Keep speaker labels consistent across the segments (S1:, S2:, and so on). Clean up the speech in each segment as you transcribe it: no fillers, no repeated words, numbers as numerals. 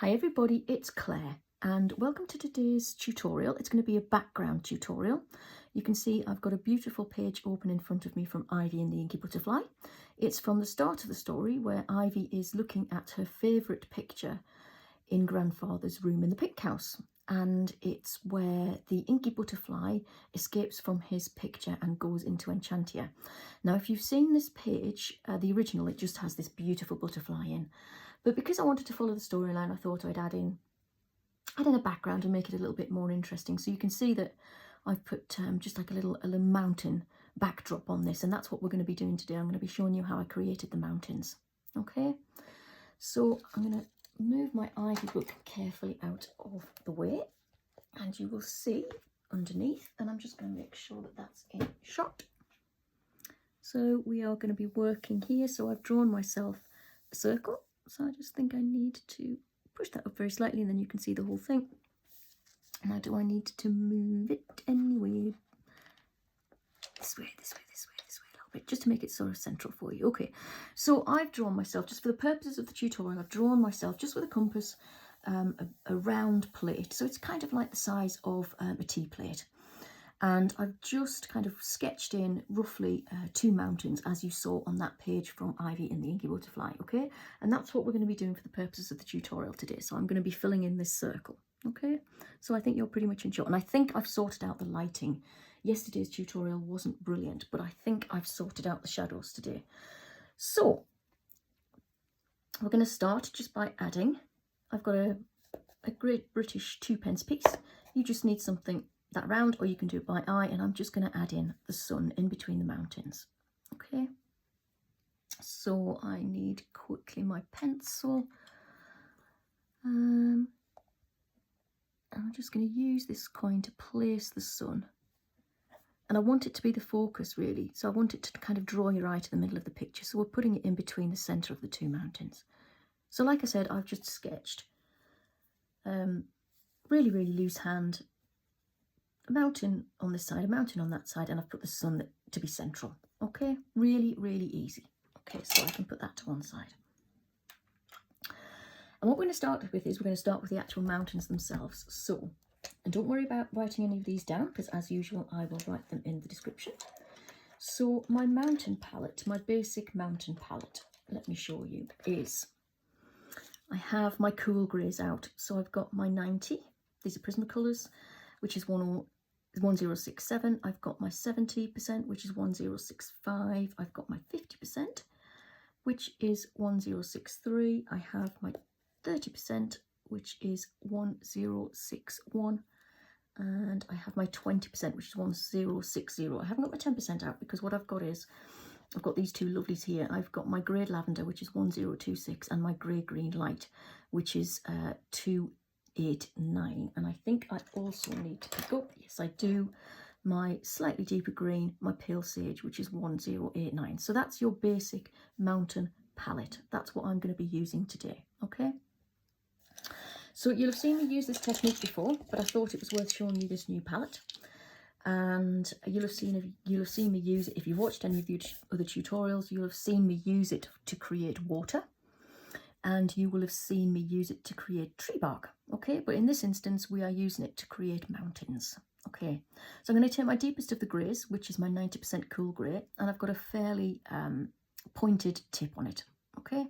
S1: Hi everybody, it's Claire and welcome to today's tutorial. It's going to be a background tutorial. You can see I've got a beautiful page open in front of me from Ivy and the Inky Butterfly. It's from the start of the story where Ivy is looking at her favourite picture in Grandfather's room in the pink house, and it's where the Inky Butterfly escapes from his picture and goes into Enchantia. Now if you've seen this page, the original, it just has this beautiful butterfly in. But because I wanted to follow the storyline, I thought I'd add in a background and make it a little bit more interesting. So you can see that I've put just like a little mountain backdrop on this, and that's what we're going to be doing today. I'm going to be showing you how I created the mountains. Okay, so I'm going to move my Ivy book carefully out of the way, and you will see underneath, and I'm just going to make sure that that's in shot. So we are going to be working here. So I've drawn myself a circle. So I just think I need to push that up very slightly and then you can see the whole thing. Now do I need to move it anyway? This way, this way, this way, this way a little bit, just to make it sort of central for you. Okay, so I've drawn myself, just for the purposes of the tutorial, I've drawn myself just with a compass a round plate. So it's kind of like the size of a tea plate. And I've just kind of sketched in roughly 2 mountains, as you saw on that page from Ivy and the Inky Butterfly, okay? And that's what we're going to be doing for the purposes of the tutorial today. So I'm going to be filling in this circle, okay? So I think you're pretty much in shot. And I think I've sorted out the lighting. Yesterday's tutorial wasn't brilliant, but I think I've sorted out the shadows today. So we're going to start just by adding. I've got a Great British 2p piece. You just need something that round, or you can do it by eye, and I'm just going to add in the sun in between the mountains. Okay, so I need quickly my pencil. I'm just going to use this coin to place the sun, and I want it to be the focus really, so I want it to kind of draw your eye to the middle of the picture, so we're putting it in between the centre of the 2 mountains. So like I said, I've just sketched really loose hand, a mountain on this side, a mountain on that side, and I've put the sun to be central. Okay, really easy. Okay, so I can put that to one side. And what we're going to start with is we're going to start with the actual mountains themselves. So, and don't worry about writing any of these down, because as usual I will write them in the description. So my mountain palette, my basic mountain palette, let me show you, is I have my cool greys out. So I've got my 90, these are Prismacolors, which is 1067. I've got my 70%, which is 1065. I've got my 50%, which is 1063. I have my 30%, which is 1061. And I have my 20%, which is 1060. I haven't got my 10% out because what I've got is, I've got these 2 lovelies here. I've got my grey lavender, which is 1026, and my grey green light, which is 289. And I think I also need to pick up, yes I do, my slightly deeper green, my pale sage, which is 1089. So that's your basic mountain palette. That's what I'm going to be using today. Okay, so you'll have seen me use this technique before, but I thought it was worth showing you this new palette. And you'll have seen me use it if you've watched any of the other tutorials. You'll have seen me use it to create water, and you will have seen me use it to create tree bark. Okay, but in this instance we are using it to create mountains. Okay, so I'm going to take my deepest of the greys, which is my 90% cool grey, and I've got a fairly pointed tip on it. Okay,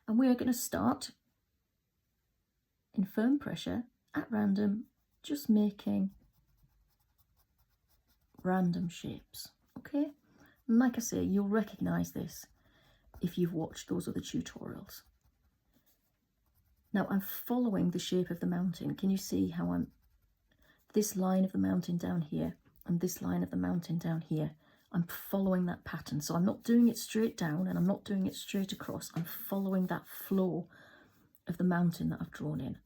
S1: and we are going to start in firm pressure at random, just making random shapes. Okay, and like I say, you'll recognize this if you've watched those other tutorials. Now I'm following the shape of the mountain. Can you see how I'm this line of the mountain down here and this line of the mountain down here? I'm following that pattern, so I'm not doing it straight down and I'm not doing it straight across. I'm following that flow of the mountain that I've drawn in.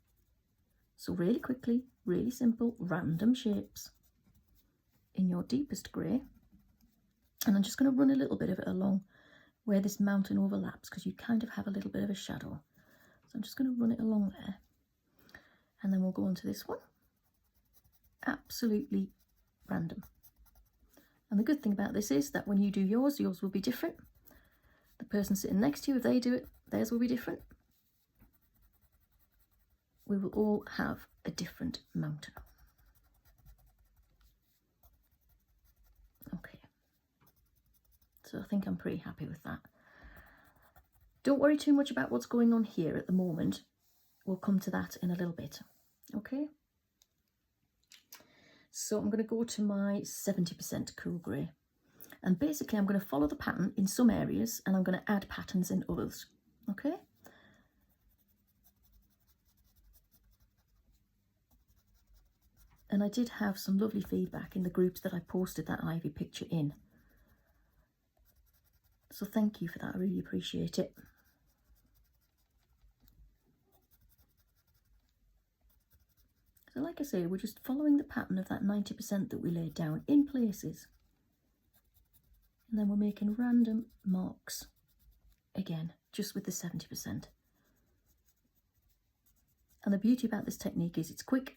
S1: So really quickly, really simple, random shapes in your deepest grey, and I'm just going to run a little bit of it along where this mountain overlaps, because you kind of have a little bit of a shadow. So I'm just going to run it along there, and then we'll go on to this one. Absolutely random. And the good thing about this is that when you do yours will be different. The person sitting next to you, if they do it, theirs will be different. we will all have a different mountain. Okay, so I think I'm pretty happy with that. Don't worry too much about what's going on here at the moment. We'll come to that in a little bit. Okay, so I'm going to go to my 70% cool grey, and basically I'm going to follow the pattern in some areas and I'm going to add patterns in others. Okay, and I did have some lovely feedback in the groups that I posted that ivy picture in, so thank you for that. I really appreciate it. So like I say, we're just following the pattern of that 90% that we laid down in places. And then we're making random marks again, just with the 70%. And the beauty about this technique is it's quick,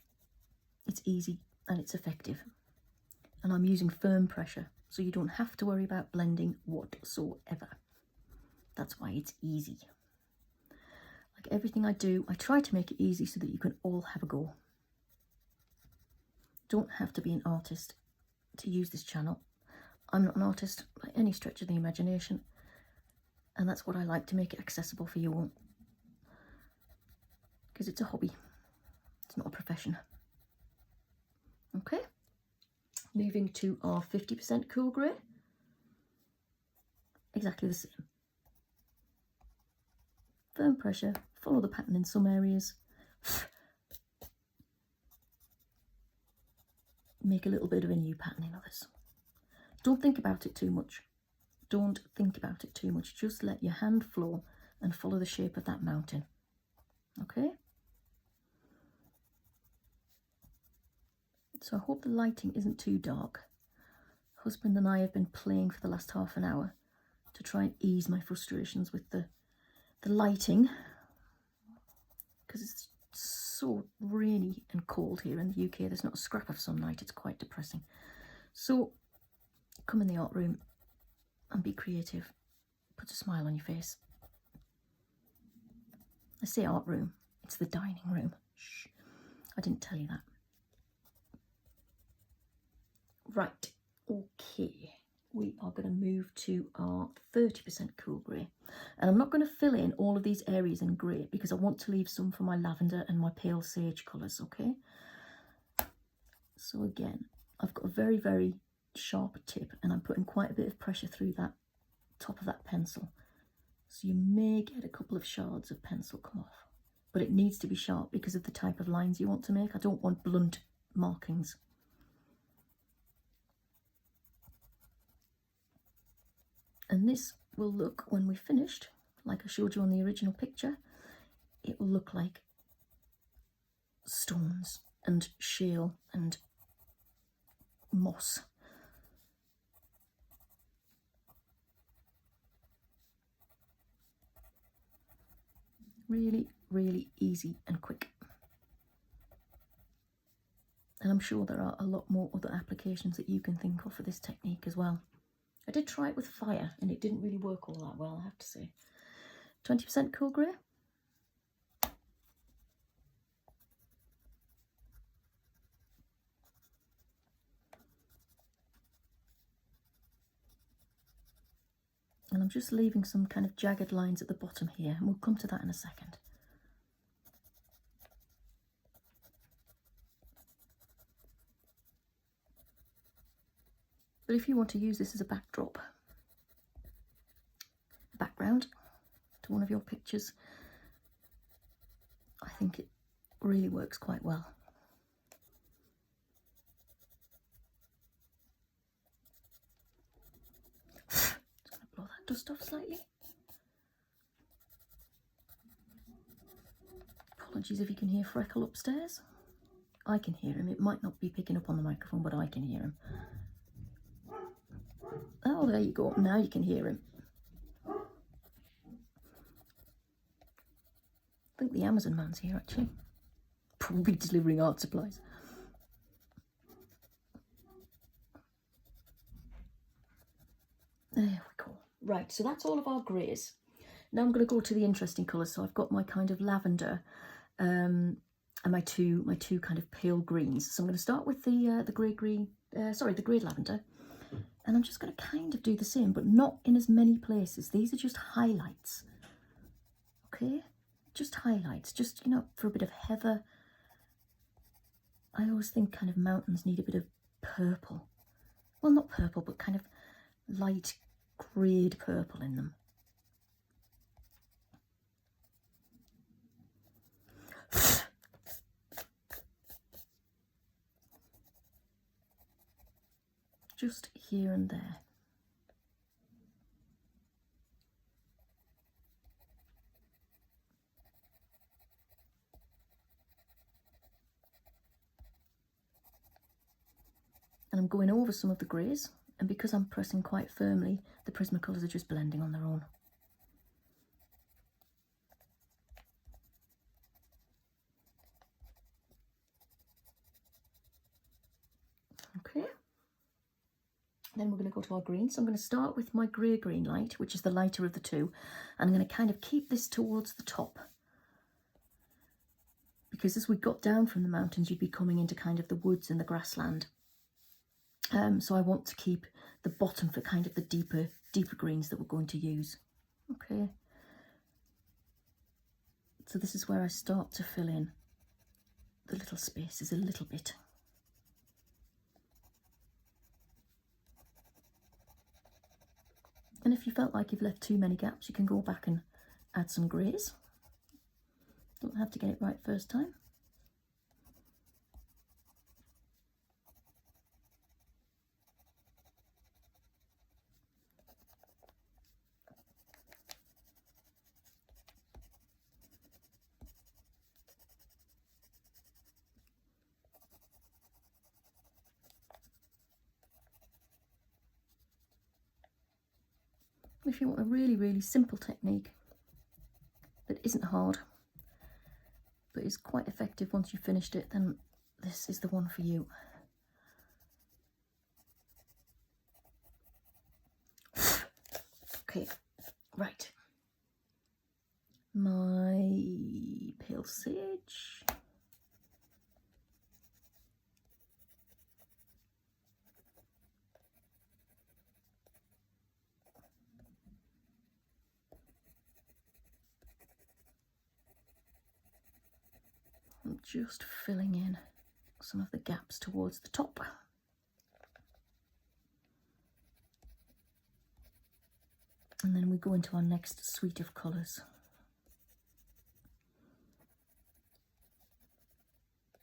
S1: it's easy, and it's effective. And I'm using firm pressure, so you don't have to worry about blending whatsoever. That's why it's easy. Like everything I do, I try to make it easy so that you can all have a go. Don't have to be an artist to use this channel. I'm not an artist by any stretch of the imagination, and that's what I like, to make it accessible for you all, because it's a hobby, it's not a profession. Okay, moving to our 50% cool grey, exactly the same. Firm pressure, follow the pattern in some areas, make a little bit of a new pattern in others. Don't think about it too much. Don't think about it too much. Just let your hand flow and follow the shape of that mountain. Okay? So I hope the lighting isn't too dark. Husband and I have been playing for the last half an hour to try and ease my frustrations with the lighting, because it's so rainy and cold here in the UK. There's not a scrap of sunlight. It's quite depressing. So come in the art room and be creative. Put a smile on your face. I say art room, it's the dining room. Shh, I didn't tell you that. Right, okay, we are going to move to our 30% cool grey, and I'm not going to fill in all of these areas in grey because I want to leave some for my lavender and my pale sage colours. Okay, so again, I've got a very, very sharp tip, and I'm putting quite a bit of pressure through that top of that pencil, so you may get a couple of shards of pencil come off, but it needs to be sharp because of the type of lines you want to make. I don't want blunt markings. And this will look, when we're finished, like I showed you on the original picture, it will look like stones and shale and moss. Really, really easy and quick. And I'm sure there are a lot more other applications that you can think of for this technique as well. I did try it with fire and it didn't really work all that well, I have to say. 20% cool grey. And I'm just leaving some kind of jagged lines at the bottom here, and we'll come to that in a second. But if you want to use this as a backdrop, a background to one of your pictures, I think it really works quite well. Just going to blow that dust off slightly. Apologies if you can hear Freckle upstairs. I can hear him. It might not be picking up on the microphone, but I can hear him. Oh, there you go. Now you can hear him. I think the Amazon man's here, actually. Probably delivering art supplies. There we go. Right, so that's all of our greys. Now I'm going to go to the interesting colours. So I've got my kind of lavender, and my two kind of pale greens. So I'm going to start with the grey green, the grey lavender, and I'm just going to kind of do the same, but not in as many places. These are just highlights, okay? Just highlights, just, you know, for a bit of heather. I always think kind of mountains need a bit of purple. Well, not purple, but kind of light greyed purple in them. Just here and there. And I'm going over some of the greys, and because I'm pressing quite firmly, the Prismacolors are just blending on their own. Okay. Then we're going to go to our green. So I'm going to start with my grey-green light, which is the lighter of the two. And I'm going to kind of keep this towards the top. Because as we got down from the mountains, you'd be coming into kind of the woods and the grassland. So I want to keep the bottom for kind of the deeper greens that we're going to use. Okay. So this is where I start to fill in the little spaces a little bit. And if you felt like you've left too many gaps, you can go back and add some greys. Don't have to get it right first time. If you want a really, really simple technique that isn't hard, but is quite effective once you've finished it, then this is the one for you. Okay, right. My pale sage. I'm just filling in some of the gaps towards the top. And then we go into our next suite of colours.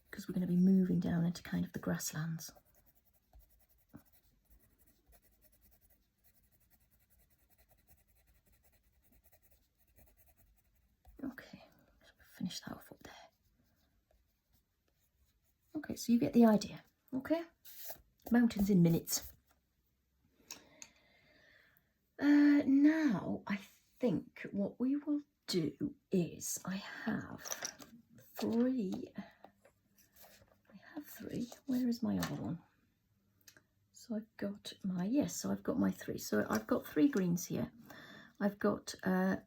S1: Because we're going to be moving down into kind of the grasslands. Okay, so finish that off up there. Okay, so you get the idea, okay? Mountains in minutes. Now, I think what we will do is I have three. Where is my other one? So I've got my three. So I've got three greens here. I've got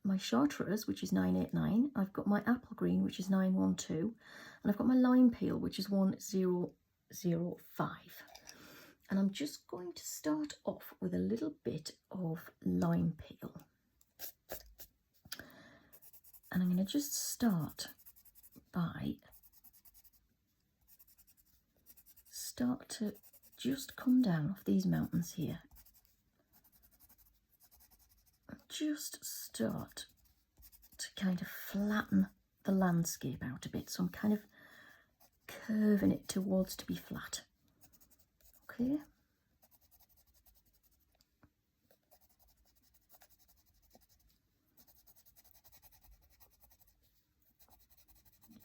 S1: my chartreuse, which is 989. I've got my apple green, which is 912. And I've got my lime peel, which is 1005. And I'm just going to start off with a little bit of lime peel. And I'm going to just start to just come down off these mountains here. Just start to kind of flatten the landscape out a bit. So I'm kind of curving it towards to be flat. Okay.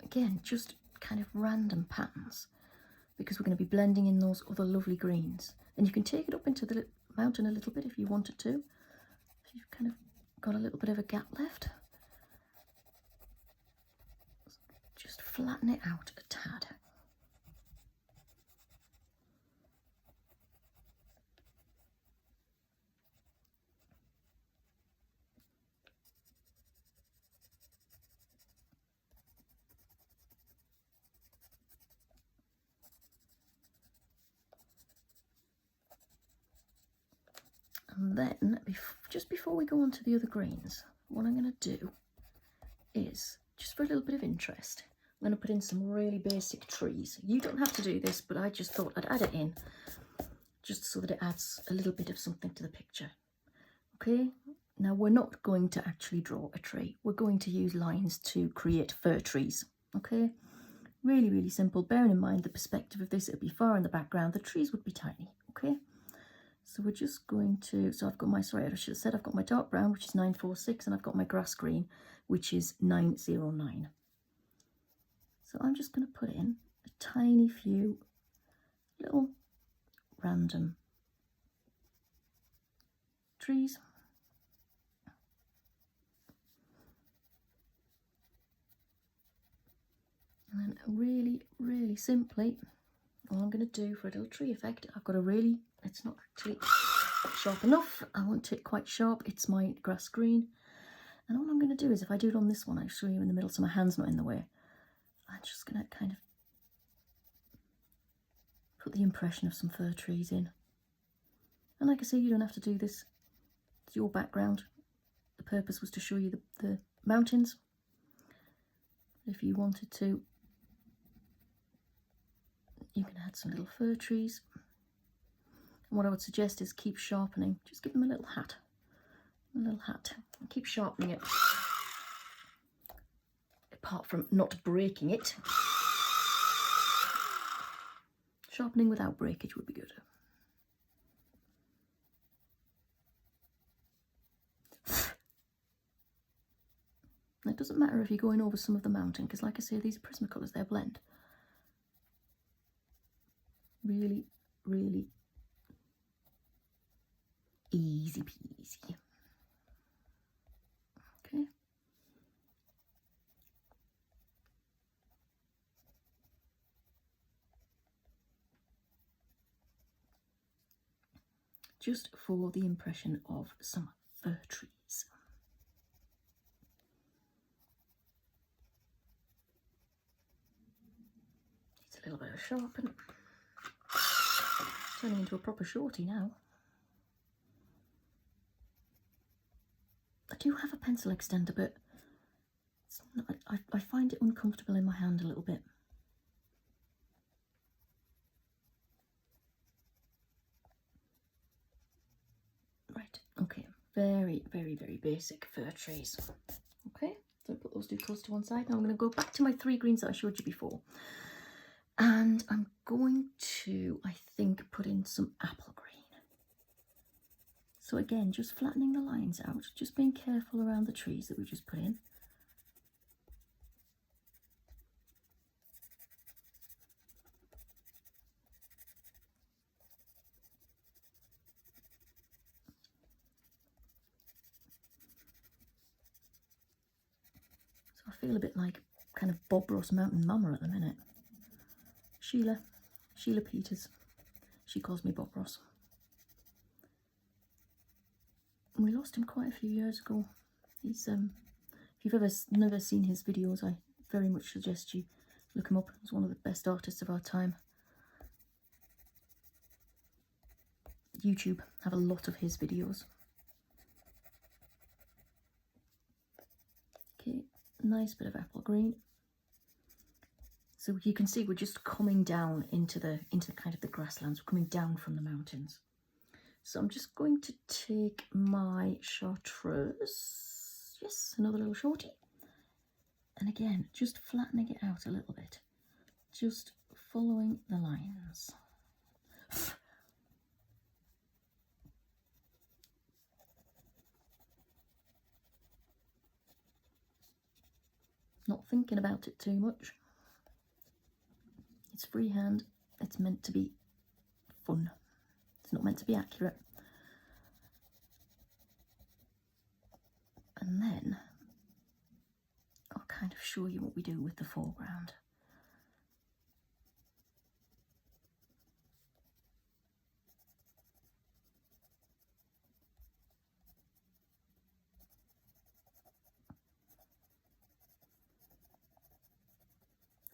S1: Again, just kind of random patterns, because we're going to be blending in those other lovely greens. And you can take it up into the mountain a little bit if you wanted to. If you've kind of got a little bit of a gap left. Just flatten it out a tad. And then, just before we go on to the other greens, what I'm going to do is, just for a little bit of interest, I'm going to put in some really basic trees. You don't have to do this, but I just thought I'd add it in, just so that it adds a little bit of something to the picture. Okay, now we're not going to actually draw a tree. We're going to use lines to create fir trees. Okay, really, really simple. Bearing in mind the perspective of this, it would be far in the background. The trees would be tiny. Okay. So we're just going to, so I've got my, sorry, I should have said I've got my dark brown, which is 946, and I've got my grass green, which is 909. So I'm just going to put in a tiny few little random trees. And then really, really simply, all I'm going to do for a little tree effect, I've got a really, it's not actually sharp enough. I want it quite sharp. It's my grass green. And all I'm going to do is, if I do it on this one, I'll show you in the middle so my hand's not in the way. I'm just going to kind of put the impression of some fir trees in. And like I say, you don't have to do this. It's your background. The purpose was to show you the mountains. If you wanted to, you can add some little fir trees. And what I would suggest is keep sharpening. Just give them a little hat. A little hat. And keep sharpening it. Apart from not breaking it. Sharpening without breakage would be good. It doesn't matter if you're going over some of the mountain, because like I say, these Prismacolors, they're blend. Really, really easy peasy. Okay. Just for the impression of some fir trees. Needs a little bit of sharpen. Turning into a proper shorty now. I do have a pencil extender, but it's not, I find it uncomfortable in my hand a little bit. Right, okay, very, very, very basic fir trees. Okay, so put those two colours to one side. Now I'm going to go back to my three greens that I showed you before. And I'm going to, I think, put in some apple green. So again, just flattening the lines out, just being careful around the trees that we just put in. So I feel a bit like kind of Bob Ross Mountain Mama at the minute. Sheila Peters. She calls me Bob Ross. We lost him quite a few years ago. He's if you've never seen his videos, I very much suggest you look him up. He's one of the best artists of our time. YouTube have a lot of his videos. Okay, nice bit of apple green. So you can see we're just coming down into the kind of the grasslands. We're coming down from the mountains. So I'm just going to take my chartreuse. Yes, another little shorty. And again, just flattening it out a little bit. Just following the lines. Not thinking about it too much. It's freehand. It's meant to be fun. It's not meant to be accurate. And then I'll kind of show you what we do with the foreground.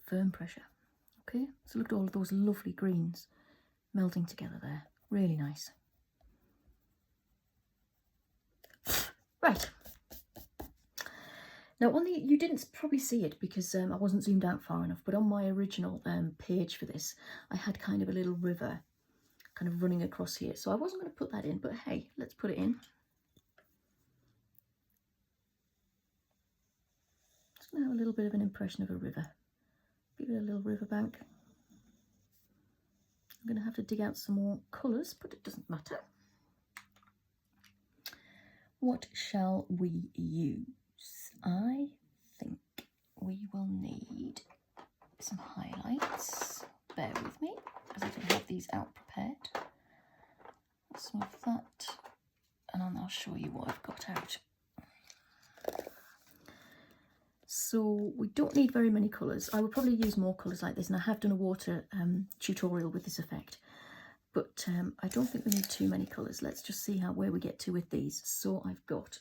S1: Firm pressure. Okay, so look at all of those lovely greens melting together there. Really nice. Now on the, you didn't probably see it because I wasn't zoomed out far enough, but on my original page for this, I had kind of a little river kind of running across here. So I wasn't going to put that in, but hey, let's put it in. Just going to have a little bit of an impression of a river. Give it a little river bank. I'm going to have to dig out some more colours, but it doesn't matter. What shall we use? I think we will need some highlights. Bear with me, because I don't have these out prepared. Some of that, and then I'll show you what I've got out. So we don't need very many colours. I will probably use more colours like this, and I have done a water tutorial with this effect. But I don't think we need too many colours. Let's just see where we get to with these. So I've got,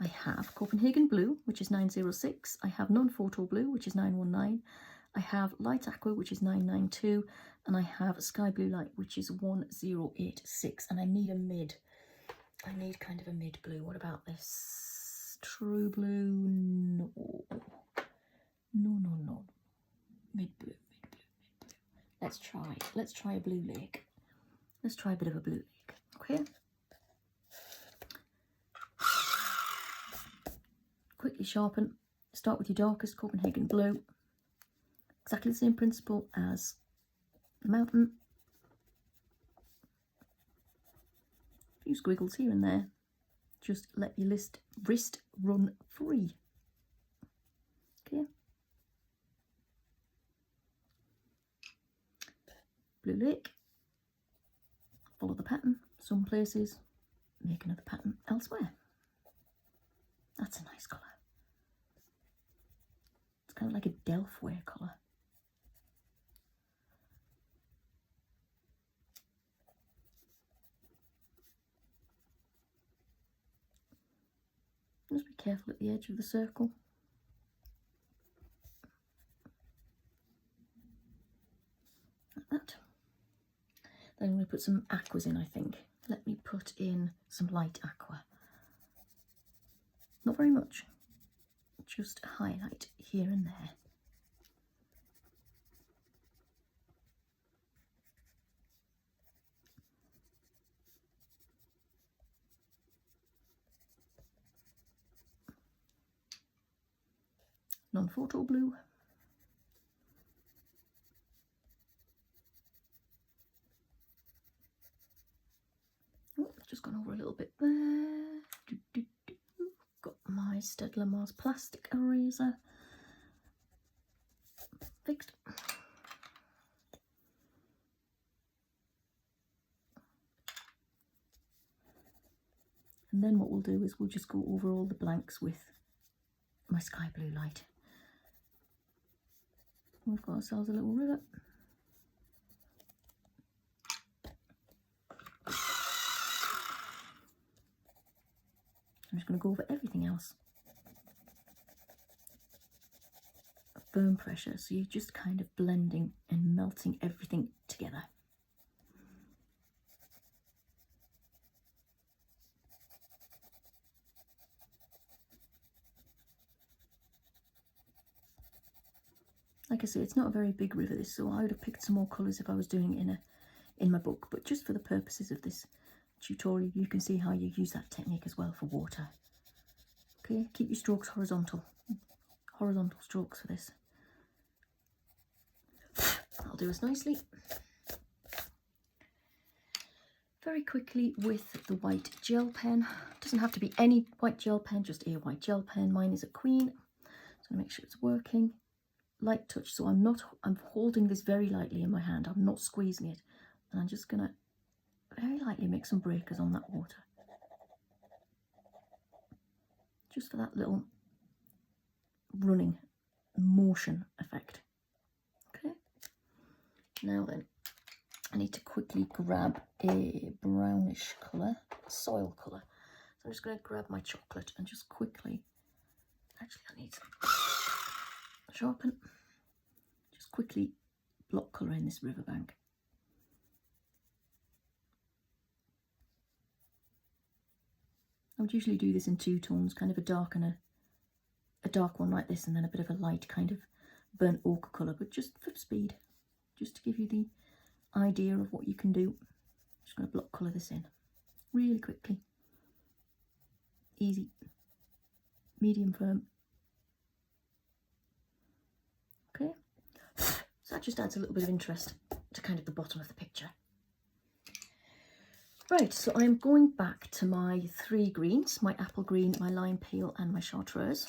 S1: I have Copenhagen blue, which is 906. I have non-photo blue, which is 919. I have light aqua, which is 992. And I have sky blue light, which is 1086. And I need a mid. I need kind of a mid blue. What about this? True blue? No. No. Mid blue. Let's try a blue lake. Let's try a bit of a blue lake, okay? Quickly sharpen. Start with your darkest Copenhagen blue. Exactly the same principle as the mountain. A few squiggles here and there. Just let your wrist run free. Okay. Blue lake, follow the pattern, some places, make another pattern elsewhere. That's a nice colour. It's kind of like a Delftware colour. Just be careful at the edge of the circle. Like that. Then I'm going to put some aquas in, I think. Let me put in some light aqua. Not very much. Just highlight here and there. Non-photo blue. Just gone over a little bit there. Got my Staedtler Mars plastic eraser fixed. And then what we'll do is we'll just go over all the blanks with my sky blue light. We've got ourselves a little river. I'm just going to go over everything else. A firm pressure, so you're just kind of blending and melting everything together. Like I say, it's not a very big river this, so I would have picked some more colours if I was doing it in my book, but just for the purposes of this tutorial, you can see how you use that technique as well for water. Okay, keep your strokes horizontal strokes for this. I'll do as nicely. Very quickly with the white gel pen. Doesn't have to be any white gel pen, just a white gel pen. Mine is a Queen, so I'm gonna make sure it's working. Light touch, so I'm holding this very lightly in my hand. I'm not squeezing it, and I'm just gonna very lightly make some breakers on that water, just for that little running motion effect. Okay, now then I need to quickly grab a brownish colour, soil colour. So I'm just going to grab my chocolate and just quickly, actually I need some sharpen, just quickly block colour in this riverbank. I would usually do this in two tones, kind of a dark and a dark one like this, and then a bit of a light kind of burnt ochre colour, but just for speed, just to give you the idea of what you can do. Just going to block colour this in really quickly. Easy, medium firm. Okay, so that just adds a little bit of interest to kind of the bottom of the picture. Right, so I'm going back to my three greens, my apple green, my lime peel and my chartreuse.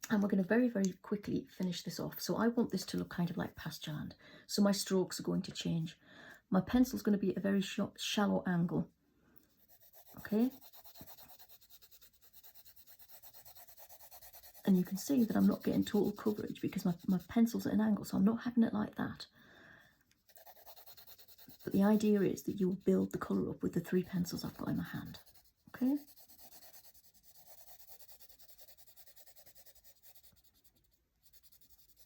S1: And we're going to very, very quickly finish this off. So I want this to look kind of like pasture land. So my strokes are going to change. My pencil's going to be at a very shallow angle. Okay. And you can see that I'm not getting total coverage because my pencil's at an angle, so I'm not having it like that. But the idea is that you will build the colour up with the three pencils I've got in my hand. Okay.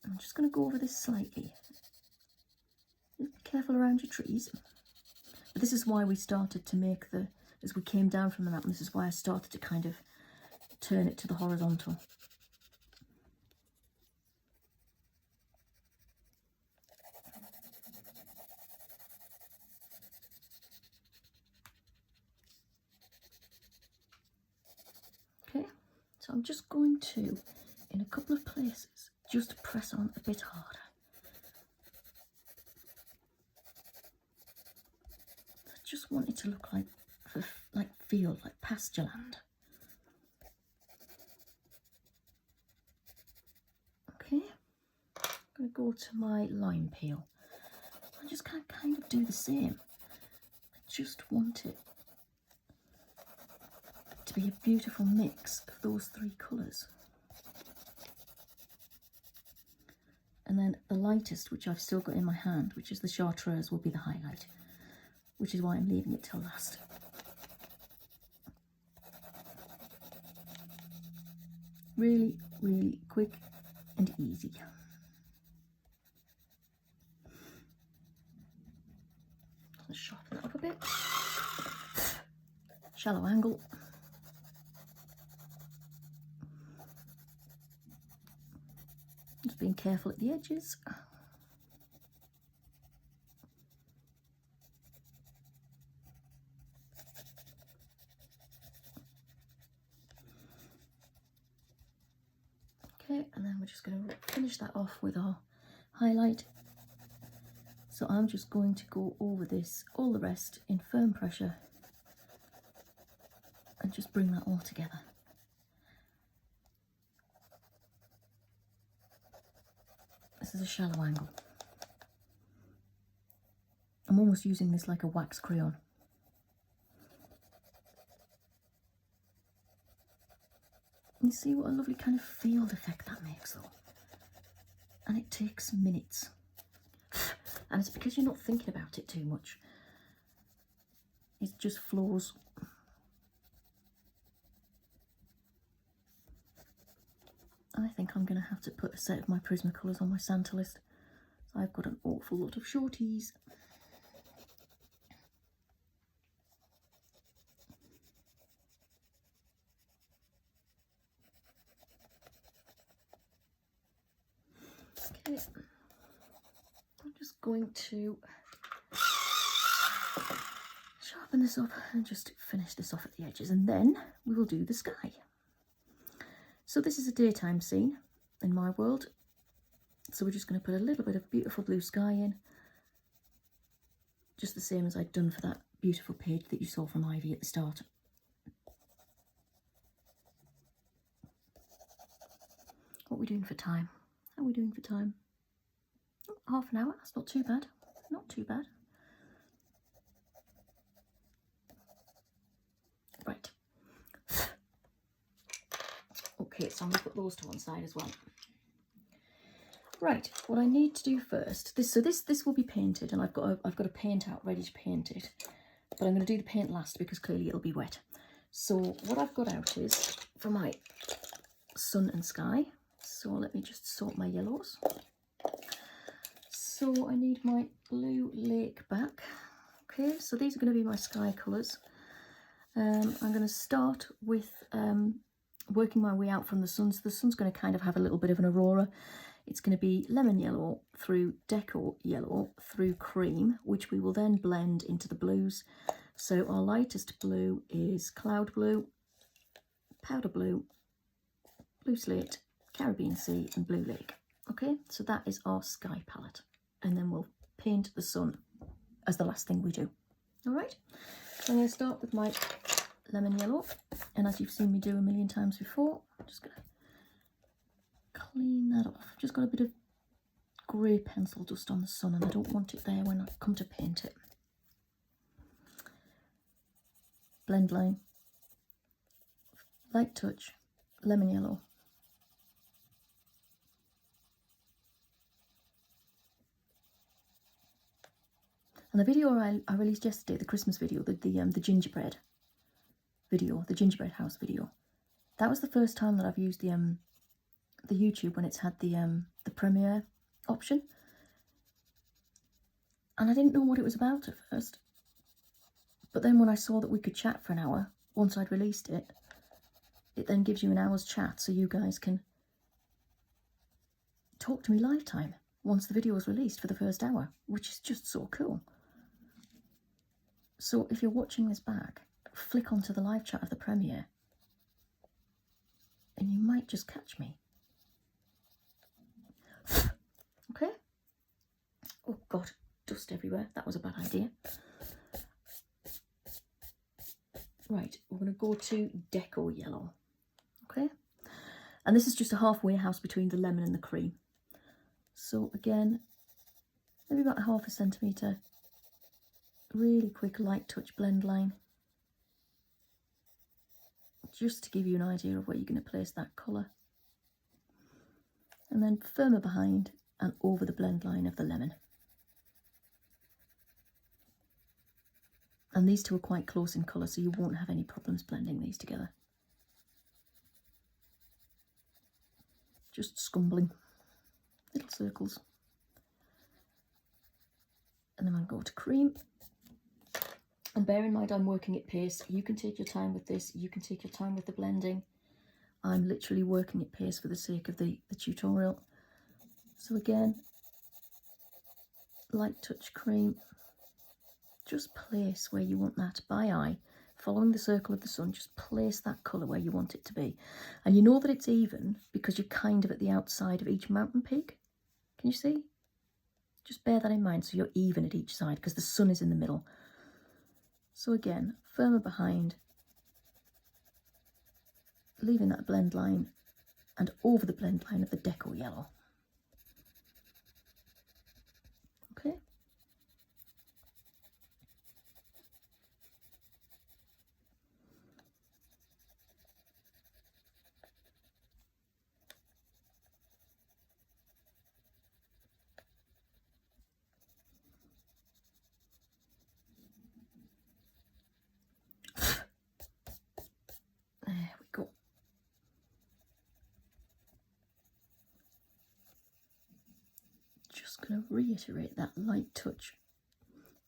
S1: I'm just going to go over this slightly. Be careful around your trees. But this is why we started to make as we came down from the mountain, this is why I started to kind of turn it to the horizontal. Okay, so I'm just going to, in a couple of places, just press on a bit harder. I just want it to look feel like pasture land. Okay, I'm going to go to my lime peel. I just can't kind of do the same. I just want it to be a beautiful mix of those three colours. And then the lightest, which I've still got in my hand, which is the chartreuse, will be the highlight, which is why I'm leaving it till last. Really, really quick and easy. Let's sharpen that up a bit. Shallow angle. Just being careful at the edges. Okay, and then we're just going to finish that off with our highlight. So I'm just going to go over this, all the rest in firm pressure, and just bring that all together. This is a shallow angle. I'm almost using this like a wax crayon. You see what a lovely kind of field effect that makes though. And it takes minutes. And it's because you're not thinking about it too much. It just flows. I think I'm going to have to put a set of my Prismacolors on my Santa list. I've got an awful lot of shorties. Okay, I'm just going to sharpen this up and just finish this off at the edges, and then we will do the sky. So this is a daytime scene in my world. So we're just going to put a little bit of beautiful blue sky in. Just the same as I'd done for that beautiful page that you saw from Ivy at the start. What are we doing for time? How are we doing for time? Oh, half an hour, that's not too bad. Not too bad. Right. Okay, so I'm going to put those to one side as well. Right, what I need to do first, this will be painted, and I've got a paint out ready to paint it, but I'm going to do the paint last because clearly it'll be wet. So what I've got out is for my sun and sky. So let me just sort my yellows. So I need my blue lake back. Okay, so these are going to be my sky colours. I'm going to start with working my way out from the sun. So the sun's going to kind of have a little bit of an aurora. It's going to be lemon yellow through deco yellow through cream, which we will then blend into the blues. So our lightest blue is cloud blue, powder blue, blue slate, Caribbean Sea and blue lake. Okay, so that is our sky palette. And then we'll paint the sun as the last thing we do. All right, so I'm going to start with my lemon yellow. And as you've seen me do a million times before, I'm just going to clean that off. I've just got a bit of grey pencil dust on the sun and I don't want it there when I come to paint it. Blend line, light touch, lemon yellow. And the video I released yesterday, the Christmas video, the gingerbread video, the gingerbread house video, that was the first time that I've used the YouTube when it's had the premiere option. And I didn't know what it was about at first. But then when I saw that we could chat for an hour, once I'd released it, it then gives you an hour's chat so you guys can talk to me live time once the video is released for the first hour, which is just so cool. So if you're watching this back, flick onto the live chat of the premiere and you might just catch me. Okay. Oh God, dust everywhere. That was a bad idea. Right, we're going to go to deco yellow. Okay. And this is just a halfway house between the lemon and the cream. So again, maybe about 1/2 centimetre. Really quick light touch blend line. Just to give you an idea of where you're going to place that colour. And then firmer behind and over the blend line of the lemon. And these two are quite close in colour, so you won't have any problems blending these together. Just scumbling, little circles. And then I'll go to cream. And bear in mind I'm working at pace. You can take your time with this, you can take your time with the blending. I'm literally working at pace for the sake of the tutorial. So again, light touch cream. Just place where you want that by eye, following the circle of the sun, just place that colour where you want it to be. And you know that it's even because you're kind of at the outside of each mountain peak. Can you see? Just bear that in mind so you're even at each side because the sun is in the middle. So again, firmer behind, leaving that blend line and over the blend line of the deco yellow. Okay. There we go. Just going to reiterate that light touch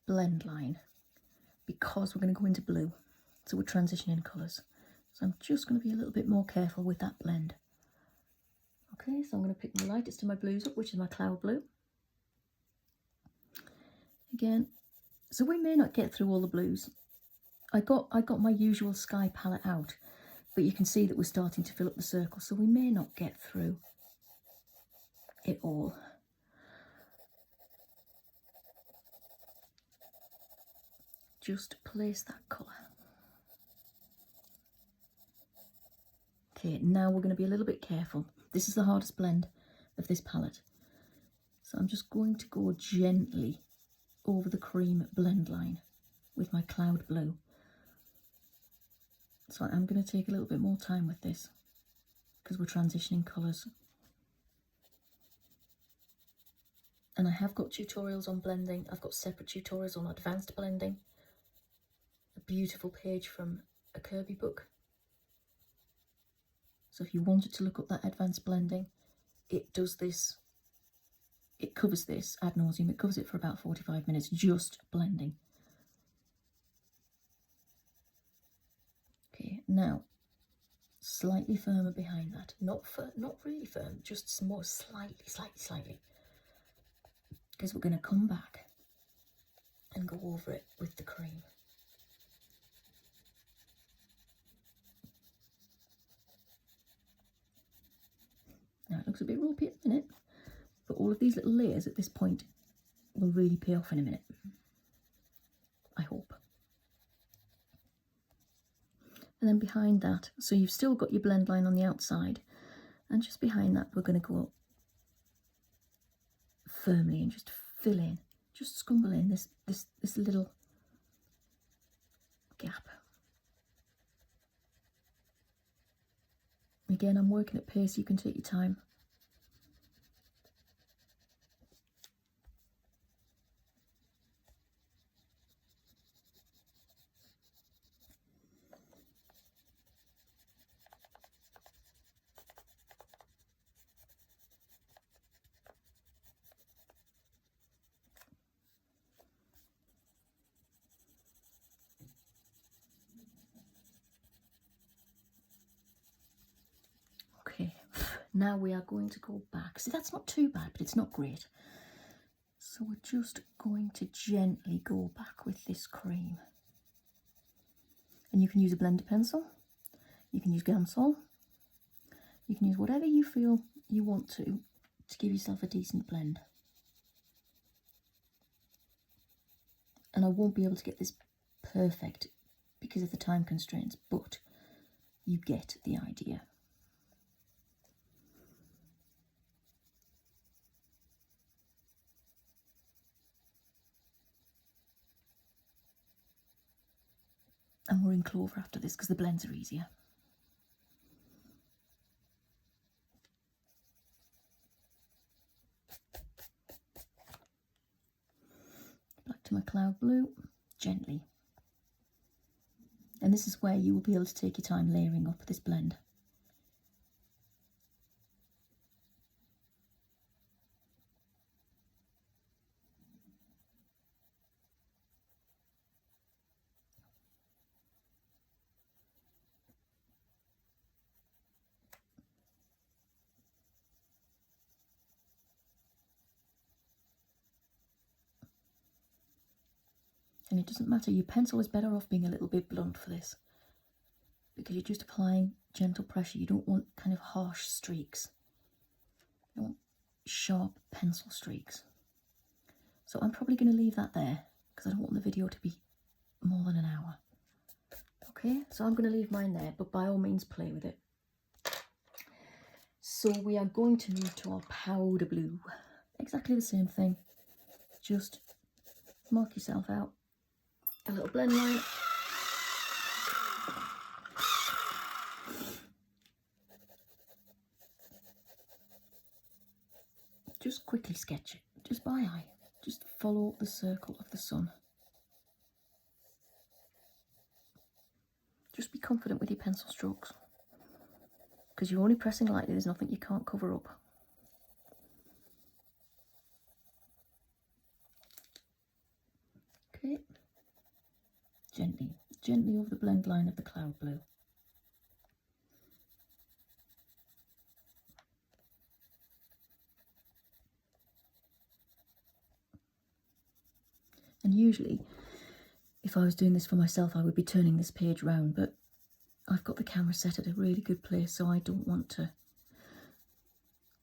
S1: blend line because we're going to go into blue. So we're transitioning colours. So I'm just going to be a little bit more careful with that blend. Okay, so I'm going to pick my lightest of my blues up, which is my cloud blue. Again, so we may not get through all the blues. I got my usual sky palette out, but you can see that we're starting to fill up the circle, so we may not get through it all. Just place that colour. Okay, now we're going to be a little bit careful. This is the hardest blend of this palette. So I'm just going to go gently over the cream blend line with my cloud blue. So I'm going to take a little bit more time with this because we're transitioning colours. And I have got tutorials on blending. I've got separate tutorials on advanced blending. A beautiful page from a Kirby book. So if you wanted to look up that advanced blending, it does this. It covers this ad nauseum. It covers it for about 45 minutes, just blending. Now, slightly firmer behind that. Not really firm, just more slightly. Because we're going to come back and go over it with the cream. Now it looks a bit ropey at the minute, but all of these little layers at this point will really pay off in a minute. I hope. And then behind that, so you've still got your blend line on the outside, and just behind that we're going to go firmly and just fill in, just scumble in this little gap. Again, I'm working at pace, you can take your time. Okay, now we are going to go back. See, that's not too bad, but it's not great. So we're just going to gently go back with this cream. And you can use a blender pencil, you can use Gansol, you can use whatever you feel you want to give yourself a decent blend. And I won't be able to get this perfect because of the time constraints, but you get the idea. And we're in Clover after this because the blends are easier. Back to my cloud blue, gently. And this is where you will be able to take your time layering up this blend. And it doesn't matter, your pencil is better off being a little bit blunt for this, because you're just applying gentle pressure. You don't want kind of harsh streaks. You want sharp pencil streaks. So I'm probably going to leave that there because I don't want the video to be more than an hour. Okay, so I'm going to leave mine there, but by all means play with it. So we are going to move to our powder blue. Exactly the same thing. Just mark yourself out a little blend line. Just quickly sketch it, just by eye. Just follow the circle of the sun. Just be confident with your pencil strokes, because you're only pressing lightly, there's nothing you can't cover up. Okay, gently over the blend line of the cloud blue. And usually, if I was doing this for myself, I would be turning this page round, but I've got the camera set at a really good place, so I don't want to,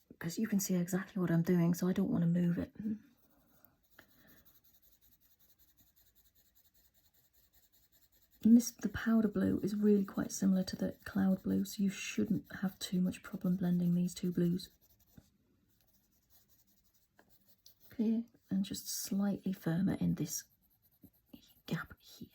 S1: because you can see exactly what I'm doing, so I don't want to move it. And the powder blue is really quite similar to the cloud blue, so you shouldn't have too much problem blending these two blues. Okay, and just slightly firmer in this gap here.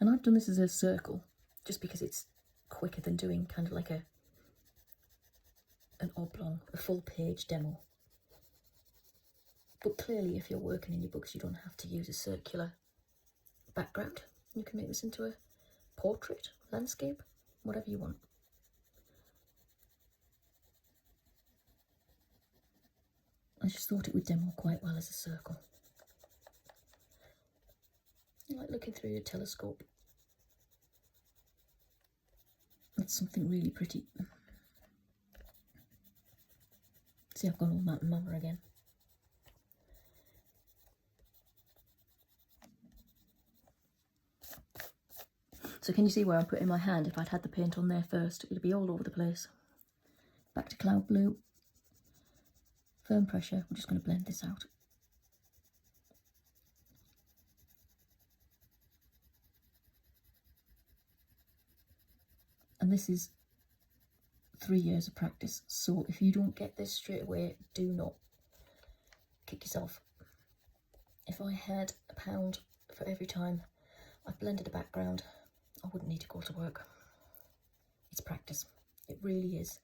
S1: And I've done this as a circle, just because it's quicker than doing kind of like an oblong, a full page demo. But clearly, if you're working in your books, you don't have to use a circular background. You can make this into a portrait, landscape, whatever you want. I just thought it would demo quite well as a circle. Like looking through a telescope. That's something really pretty. See, I've gone all Matt and Mama again. So can you see where I'm putting my hand? If I'd had the paint on there first, it would be all over the place. Back to cloud blue. Firm pressure. We're just going to blend this out. And this is 3 years of practice, so if you don't get this straight away, do not kick yourself. If I had £1 for every time I blended a background, I wouldn't need to go to work. It's practice. It really is.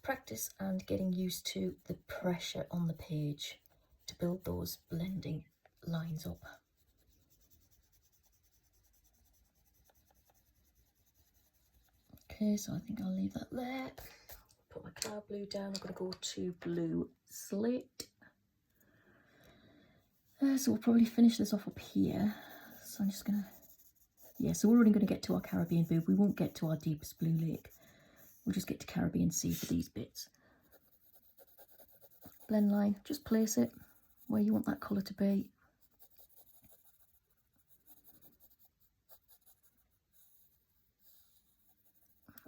S1: Practice and getting used to the pressure on the page to build those blending lines up. Okay, so I think I'll leave that there. Put my cloud blue down. I'm going to go to blue slate. So we'll probably finish this off up here. So I'm just going to... Yeah, so we're only going to get to our Caribbean blue. We won't get to our deepest blue lake. We'll just get to Caribbean Sea for these bits. Blend line, just place it where you want that colour to be.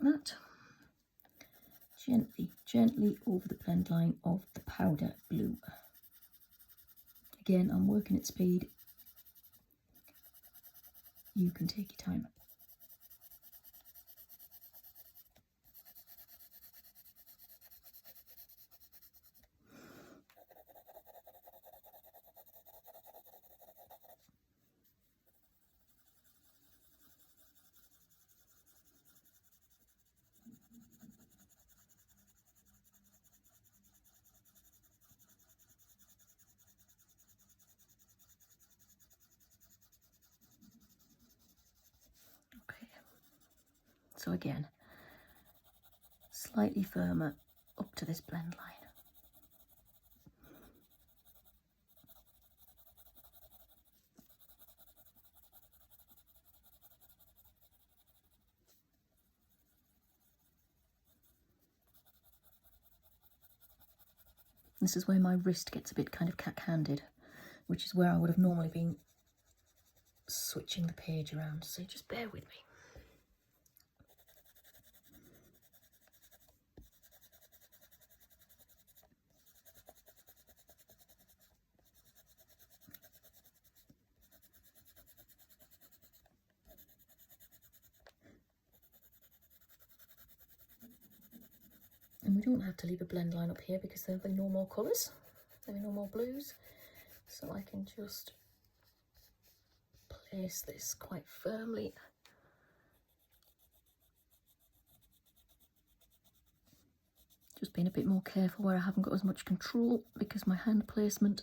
S1: That. Gently over the blend line of the powder blue. Again, I'm working at speed. You can take your time. So again, slightly firmer up to this blend line. This is where my wrist gets a bit kind of cack-handed, which is where I would have normally been switching the page around, so just bear with me. And we don't have to leave a blend line up here because there'll be no more colours, there'll be no more blues. So I can just place this quite firmly. Just being a bit more careful where I haven't got as much control because my hand placement.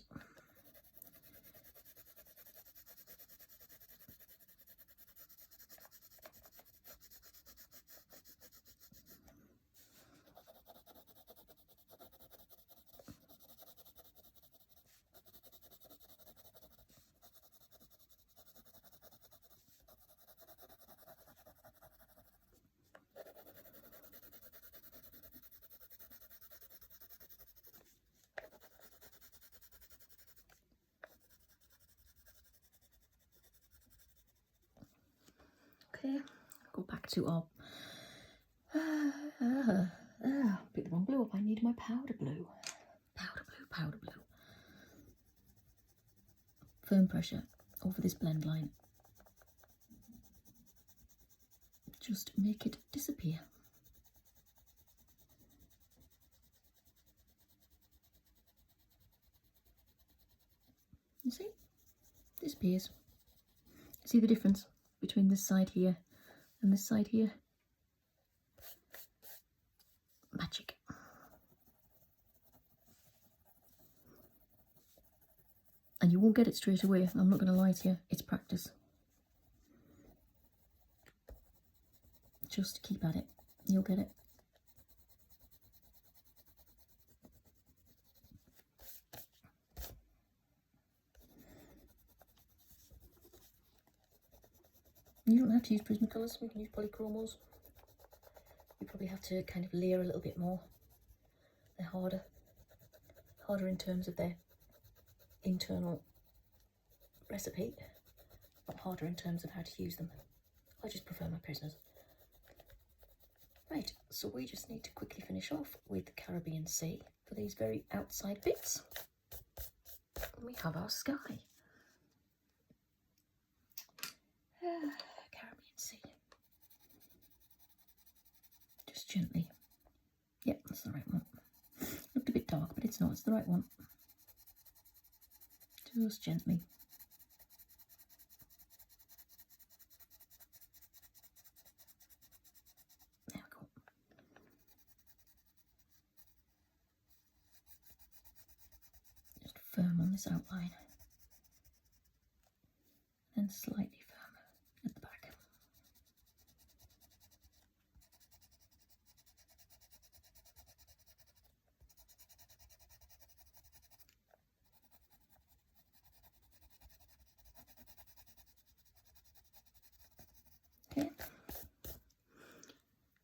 S1: Okay, go back to our pick the wrong blue up. I need my powder blue. Powder blue. Firm pressure over this blend line. Just make it disappear. You see? Disappears. See the difference between this side here and this side here? Magic. And you won't get it straight away, I'm not going to lie to you, it's practice. Just keep at it, you'll get it. You don't have to use Prismacolors, we can use polychromos. You probably have to kind of layer a little bit more. They're harder in terms of their internal recipe, but harder in terms of how to use them. I just prefer my Prismas. Right, so we just need to quickly finish off with the Caribbean Sea for these very outside bits. And we have our sky. Caribbean Sea. Just gently. Yep, that's the right one. Looked a bit dark, but it's not, it's the right one. Just gently. There we go. Just firm on this outline. And slightly firmer at the back. Okay,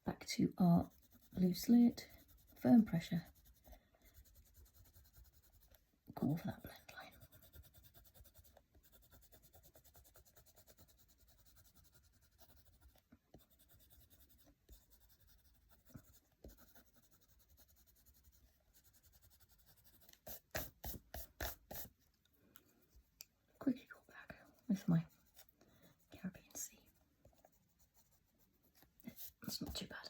S1: back to our blue slate, firm pressure, go over that blend line. Quickly go back with my Caribbean Sea. That's not too bad.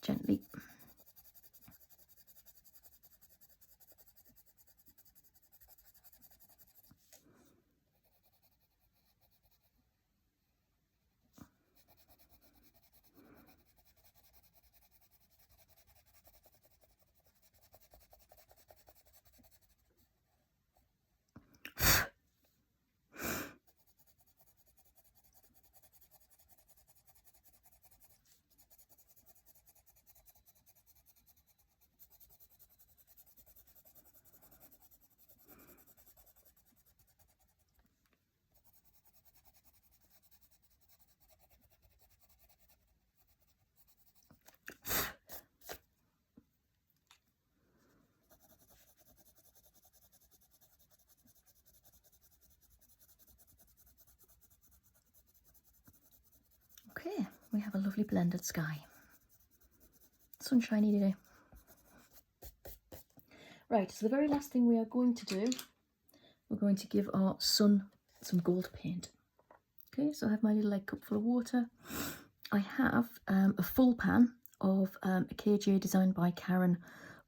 S1: Gently. Okay, we have a lovely blended sky. Sunshiny day. Right, so the very last thing we are going to do, we're going to give our sun some gold paint. Okay, so I have my little egg cup full of water. I have a full pan of a KJ designed by Karen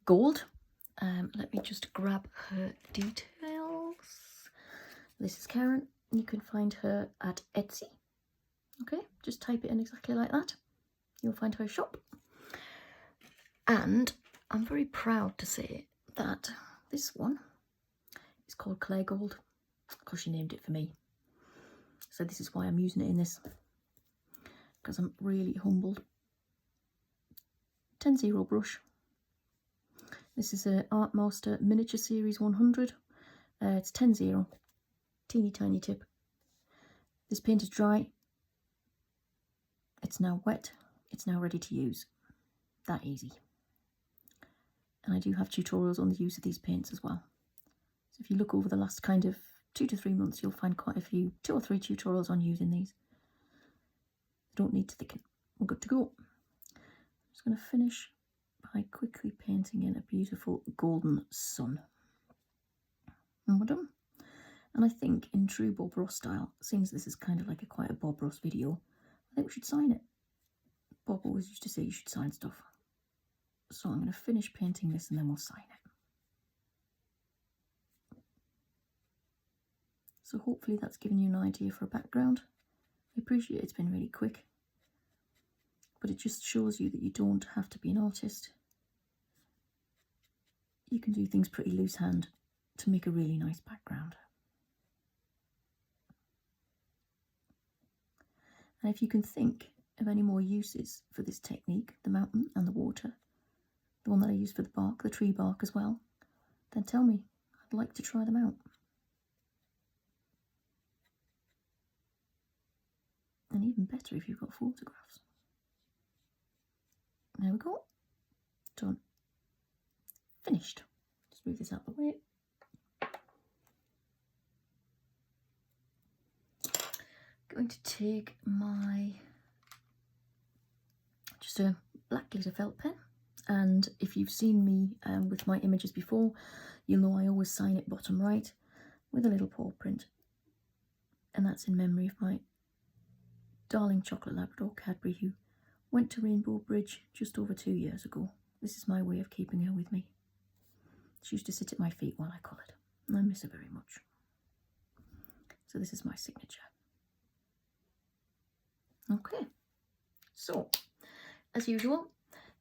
S1: Gold. Let me just grab her details. This is Karen. You can find her at Etsy. Okay, just type it in exactly like that. You'll find her shop. And I'm very proud to say that this one is called Clay Gold because she named it for me. So this is why I'm using it in this, because I'm really humbled. 10-0 brush. This is a Art Master Miniature Series 100. It's 10-0, teeny tiny tip. This paint is dry. It's now wet. It's now ready to use. That easy. And I do have tutorials on the use of these paints as well. So if you look over the last kind of 2 to 3 months, you'll find quite a few, 2 or 3 tutorials on using these. Don't need to thicken. We're good to go. I'm just going to finish by quickly painting in a beautiful golden sun. And we're done. And I think in true Bob Ross style, since this is kind of like quite a Bob Ross video, I think we should sign it. Bob always used to say you should sign stuff. So I'm going to finish painting this and then we'll sign it. So hopefully that's given you an idea for a background. I appreciate it's been really quick, but it just shows you that you don't have to be an artist. You can do things pretty loose hand to make a really nice background. And if you can think of any more uses for this technique, the mountain and the water, the one that I used for the bark, the tree bark as well, then tell me. I'd like to try them out. And even better if you've got photographs. There we go. Done. Finished. Just move this out of the way. Going to take my just a black glitter felt pen, and if you've seen me with my images before, you'll know I always sign it bottom right with a little paw print, and that's in memory of my darling chocolate Labrador Cadbury, who went to Rainbow Bridge just over 2 years ago. This is my way of keeping her with me. She used to sit at my feet while I coloured, and I miss her very much. So this is my signature. Okay, so as usual,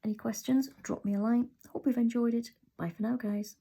S1: any questions, drop me a line. Hope you've enjoyed it. Bye for now, guys.